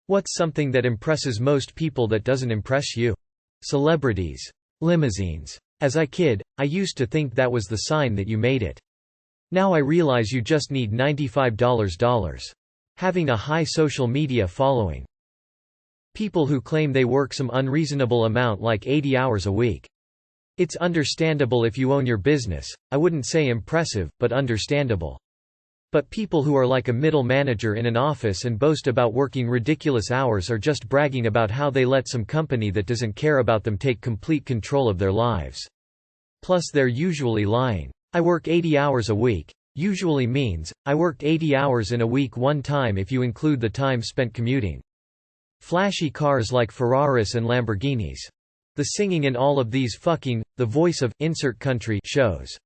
What's something that impresses most people that doesn't impress you? Celebrities. Limousines. As a kid, I used to think that was the sign that you made it. Now I realize you just need $95. Having a high social media following. People who claim they work some unreasonable amount like 80 hours a week. It's understandable if you own your business, I wouldn't say impressive, but understandable. But people who are like a middle manager in an office and boast about working ridiculous hours are just bragging about how they let some company that doesn't care about them take complete control of their lives. Plus they're usually lying. I work 80 hours a week usually means, I worked 80 hours in a week one time if you include the time spent commuting. Flashy cars like Ferraris and Lamborghinis. The singing in all of these fucking, the voice of, insert country shows.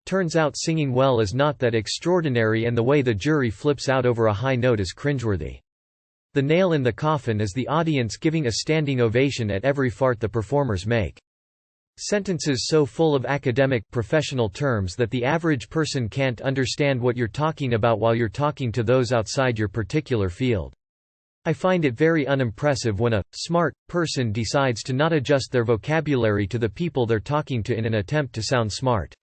Turns out singing well is not that extraordinary and the way the jury flips out over a high note is cringeworthy. The nail in the coffin is the audience giving a standing ovation at every fart the performers make. Sentences so full of academic, professional terms that the average person can't understand what you're talking about while you're talking to those outside your particular field. I find it very unimpressive when a smart person decides to not adjust their vocabulary to the people they're talking to in an attempt to sound smart.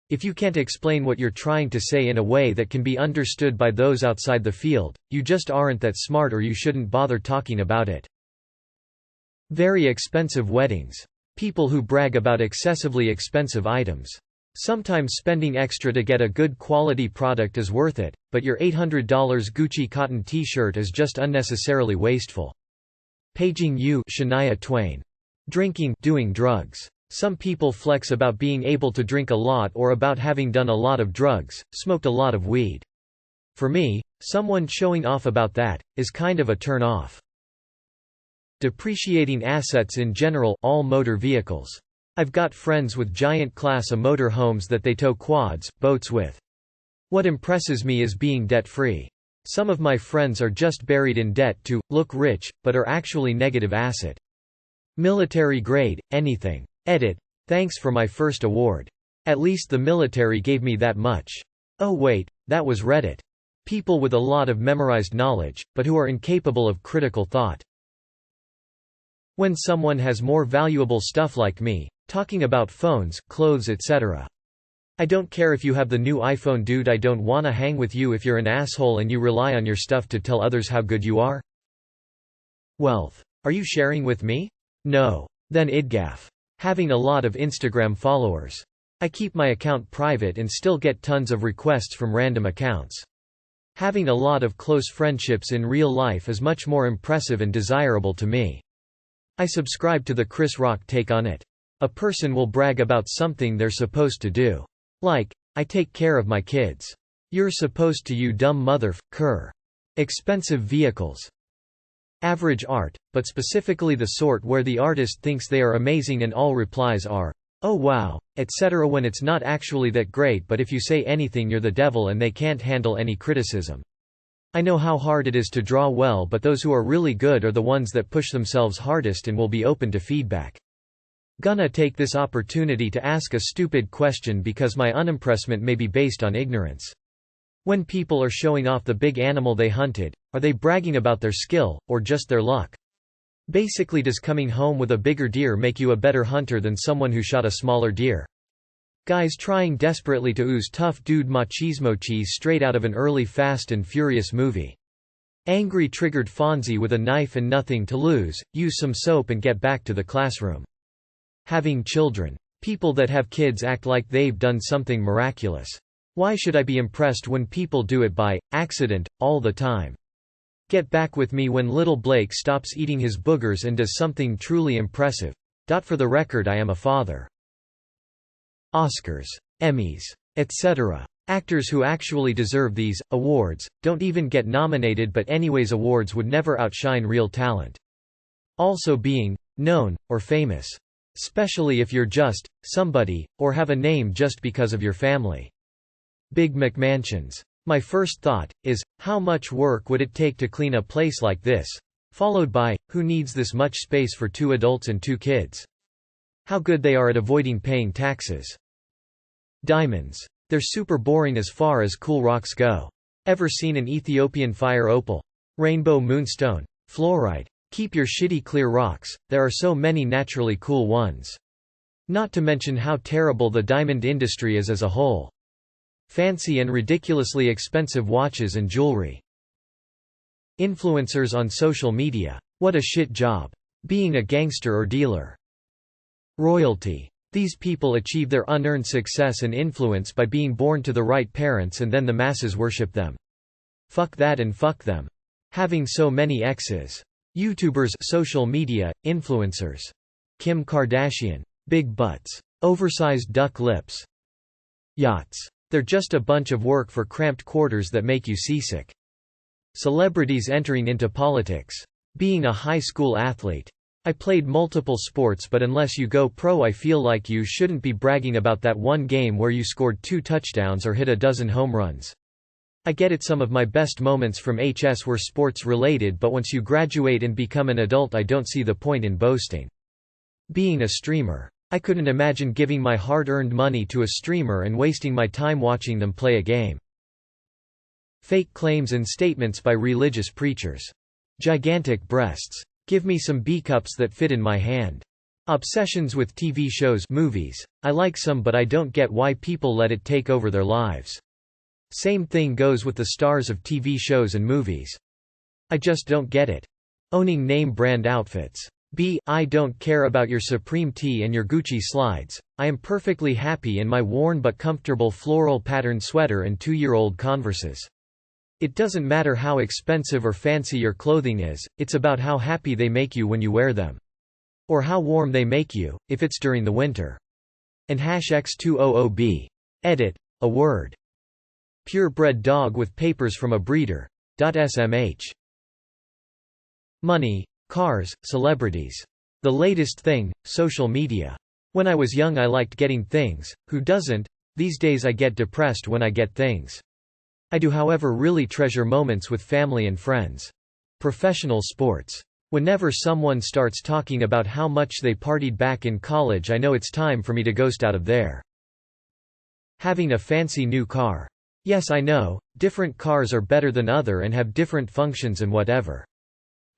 If you can't explain what you're trying to say in a way that can be understood by those outside the field, you just aren't that smart or you shouldn't bother talking about it. Very expensive weddings. People who brag about excessively expensive items. Sometimes spending extra to get a good quality product is worth it, but your $800 Gucci cotton t-shirt is just unnecessarily wasteful. Paging you, Shania Twain. Drinking, doing drugs. Some people flex about being able to drink a lot or about having done a lot of drugs, smoked a lot of weed. For me, someone showing off about that is kind of a turn off. Depreciating assets in general, all motor vehicles. I've got friends with giant Class A motor homes that they tow quads, boats with. What impresses me is being debt-free. Some of my friends are just buried in debt to look rich, but are actually negative asset. Military grade, anything. Edit. Thanks for my first award. At least the military gave me that much. Oh wait, that was Reddit. People with a lot of memorized knowledge, but who are incapable of critical thought. When someone has more valuable stuff like me, talking about phones, clothes etc. I don't care if you have the new iPhone, dude. I don't wanna hang with you if you're an asshole and you rely on your stuff to tell others how good you are. Wealth. Are you sharing with me? No. Then idgaff. Having a lot of Instagram followers. I keep my account private and still get tons of requests from random accounts. Having a lot of close friendships in real life is much more impressive and desirable to me. I subscribe to the Chris Rock take on it. A person will brag about something they're supposed to do. Like, I take care of my kids. You're supposed to, you dumb motherfucker. Expensive vehicles. Average art, but specifically the sort where the artist thinks they are amazing and all replies are, oh wow, etc. when it's not actually that great, but if you say anything you're the devil and they can't handle any criticism. I know how hard it is to draw well, but those who are really good are the ones that push themselves hardest and will be open to feedback. Gonna take this opportunity to ask a stupid question because my unimpressment may be based on ignorance. When people are showing off the big animal they hunted, are they bragging about their skill, or just their luck? Basically, does coming home with a bigger deer make you a better hunter than someone who shot a smaller deer? Guys trying desperately to ooze tough dude machismo cheese straight out of an early Fast and Furious movie. Angry triggered Fonzie with a knife and nothing to lose, use some soap and get back to the classroom. Having children. People that have kids act like they've done something miraculous. Why should I be impressed when people do it by accident, all the time? Get back with me when little Blake stops eating his boogers and does something truly impressive. For the record, I am a father. Oscars, Emmys, etc. Actors who actually deserve these awards don't even get nominated, but anyways, awards would never outshine real talent. Also being known or famous. Especially if you're just somebody, or have a name just because of your family. Big McMansions. My first thought is, how much work would it take to clean a place like this? Followed by, who needs this much space for 2 adults and 2 kids? How good they are at avoiding paying taxes. Diamonds. They're super boring as far as cool rocks go. Ever seen an Ethiopian fire opal? Rainbow moonstone? Fluorite. Keep your shitty clear rocks, there are so many naturally cool ones. Not to mention how terrible the diamond industry is as a whole. Fancy and ridiculously expensive watches and jewelry. Influencers on social media. What a shit job. Being a gangster or dealer. Royalty. These people achieve their unearned success and influence by being born to the right parents and then the masses worship them. Fuck that and fuck them. Having so many exes. YouTubers, social media, influencers. Kim Kardashian. Big butts. Oversized duck lips. Yachts. They're just a bunch of work for cramped quarters that make you seasick. Celebrities entering into politics. Being a high school athlete. I played multiple sports, but unless you go pro I feel like you shouldn't be bragging about that one game where you scored 2 touchdowns or hit a dozen home runs. I get it, some of my best moments from HS were sports related, but once you graduate and become an adult I don't see the point in boasting. Being a streamer. I couldn't imagine giving my hard-earned money to a streamer and wasting my time watching them play a game. Fake claims and statements by religious preachers. Gigantic breasts. Give me some B-cups that fit in my hand. Obsessions with TV shows, movies. I like some, but I don't get why people let it take over their lives. Same thing goes with the stars of TV shows and movies. I just don't get it. Owning name brand outfits. I don't care about your Supreme tee and your Gucci slides. I am perfectly happy in my worn but comfortable floral patterned sweater and 2-year-old Converses. It doesn't matter how expensive or fancy your clothing is, it's about how happy they make you when you wear them. Or how warm they make you, if it's during the winter. And #X200B. Edit. A word. Purebred dog with papers from a breeder. .smh. Money. Cars, celebrities. The latest thing, social media. When I was young I liked getting things, who doesn't? These days I get depressed when I get things. I do however really treasure moments with family and friends. Professional sports. Whenever someone starts talking about how much they partied back in college I know it's time for me to ghost out of there. Having a fancy new car. Yes I know, different cars are better than other and have different functions and whatever.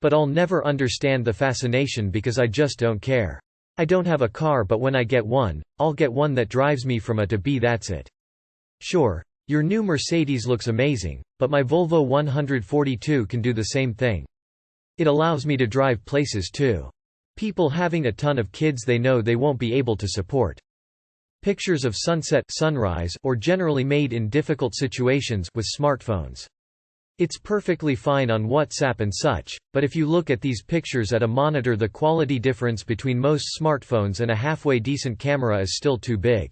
But I'll never understand the fascination because I just don't care. I don't have a car, but when I get one, I'll get one that drives me from A to B, that's it. Sure, your new Mercedes looks amazing, but my Volvo 142 can do the same thing. It allows me to drive places too. People having a ton of kids they know they won't be able to support. Pictures of sunset, sunrise, or generally made in difficult situations with smartphones. It's perfectly fine on WhatsApp and such, but if you look at these pictures at a monitor the quality difference between most smartphones and a halfway decent camera is still too big.